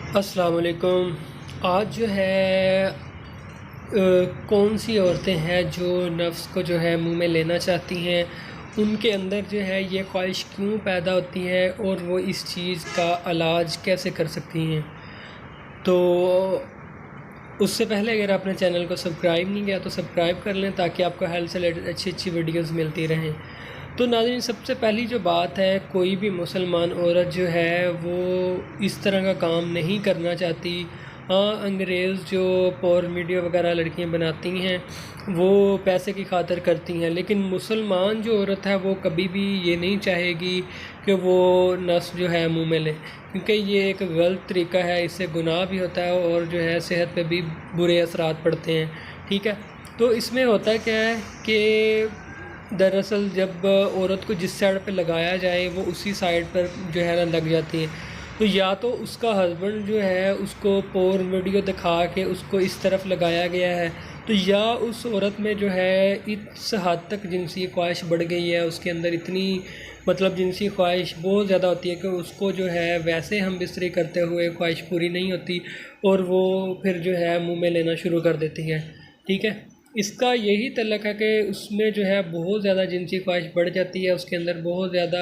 अस्सलाम वालेकुम। आज जो है कौन सी औरतें हैं जो नफ्स को जो है मुंह में लेना चाहती हैं, उनके अंदर जो है ये ख्वाहिश क्यों पैदा होती है और वो इस चीज़ का इलाज कैसे कर सकती हैं। तो उससे पहले अगर आपने चैनल को सब्सक्राइब नहीं किया तो सब्सक्राइब कर लें ताकि आपको हेल्थ से रिलेटेड अच्छी अच्छी वीडियोस मिलती रहें। तो नाज़रीन, सबसे पहली जो बात है, कोई भी मुसलमान औरत जो है वो इस तरह का काम नहीं करना चाहती। हाँ, अंग्रेज़ जो पोर्न वीडियो वगैरह लड़कियां बनाती हैं वो पैसे की खातिर करती हैं, लेकिन मुसलमान जो औरत है वो कभी भी ये नहीं चाहेगी कि वो नस जो है मुंह में ले, क्योंकि ये एक गलत तरीका है, इससे गुनाह भी होता है और जो है सेहत पे भी बुरे असरात पड़ते हैं। ठीक है, तो इसमें होता क्या है कि दरअसल जब औरत को जिस साइड पे लगाया जाए वो उसी साइड पर जो है ना लग जाती है। तो या तो उसका हस्बैंड जो है उसको पोर्न वीडियो दिखा के उसको इस तरफ लगाया गया है, तो या उस औरत में जो है इस हद तक जिनसी ख्वाहिश बढ़ गई है, उसके अंदर इतनी मतलब जिनसी ख्वाहिश बहुत ज़्यादा होती है कि उसको जो है वैसे हम बिस्तरी करते हुए ख्वाहिश पूरी नहीं होती और वो फिर जो है मुंह में लेना शुरू कर देती है। ठीक है, इसका यही तल्लक है कि उसमें जो है बहुत ज़्यादा जिनसी ख्वाहिश बढ़ जाती है, उसके अंदर बहुत ज़्यादा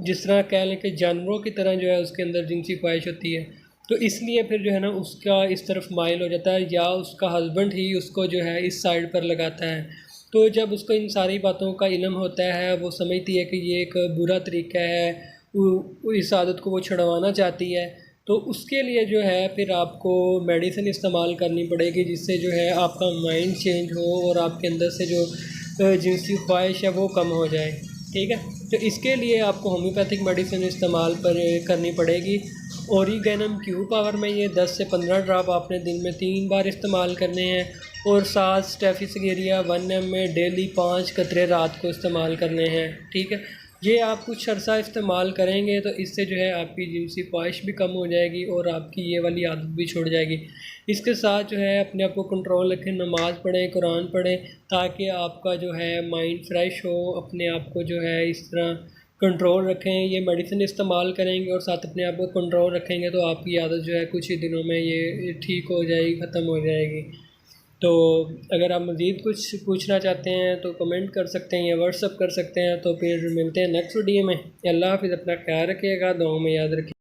जिस तरह कह लें कि जानवरों की तरह जो है उसके अंदर जिनसी ख्वाहिश होती है। तो इसलिए फिर जो है ना उसका इस तरफ माइल हो जाता है, या उसका हस्बैंड ही उसको जो है इस साइड पर लगाता है। तो जब उसको इन सारी बातों का इल्म होता है, वो समझती है कि ये एक बुरा तरीका है, इस आदत को वो छुड़वाना चाहती है, तो उसके लिए जो है फिर आपको मेडिसिन इस्तेमाल करनी पड़ेगी, जिससे जो है आपका माइंड चेंज हो और आपके अंदर से जो जिनसी ख्वाहिश है वो कम हो जाए। ठीक है, तो इसके लिए आपको होम्योपैथिक मेडिसिन इस्तेमाल पर करनी पड़ेगी। ओरिगेनम क्यू पावर में ये 10 से 15 ड्रॉप आपने दिन में 3 बार इस्तेमाल करने हैं, और 7 स्टेफिसगेरिया 1 एम में डेली 5 कतरे रात को इस्तेमाल करने हैं। ठीक है, ये आप कुछ अर्सा इस्तेमाल करेंगे तो इससे जो है आपकी जिनसी ख्वाहिश भी कम हो जाएगी और आपकी ये वाली आदत भी छूट जाएगी। इसके साथ जो है अपने आप को कंट्रोल रखें, नमाज़ पढ़ें, कुरान पढ़ें, ताकि आपका जो है माइंड फ्रेश हो। अपने आप को जो है इस तरह कंट्रोल रखें, ये मेडिसिन इस्तेमाल करेंगे और साथ अपने आप को कंट्रोल रखेंगे तो आपकी आदत जो है कुछ ही दिनों में ये ठीक हो जाएगी, ख़त्म हो जाएगी। तो अगर आप मज़ीद कुछ पूछना चाहते हैं तो कमेंट कर सकते हैं या व्हाट्सअप कर सकते हैं। तो फिर मिलते हैं नेक्स्ट वीडियो में। अल्लाह हाफ़िज़, अपना ख्याल रखिएगा, दुआओं में याद रखिए।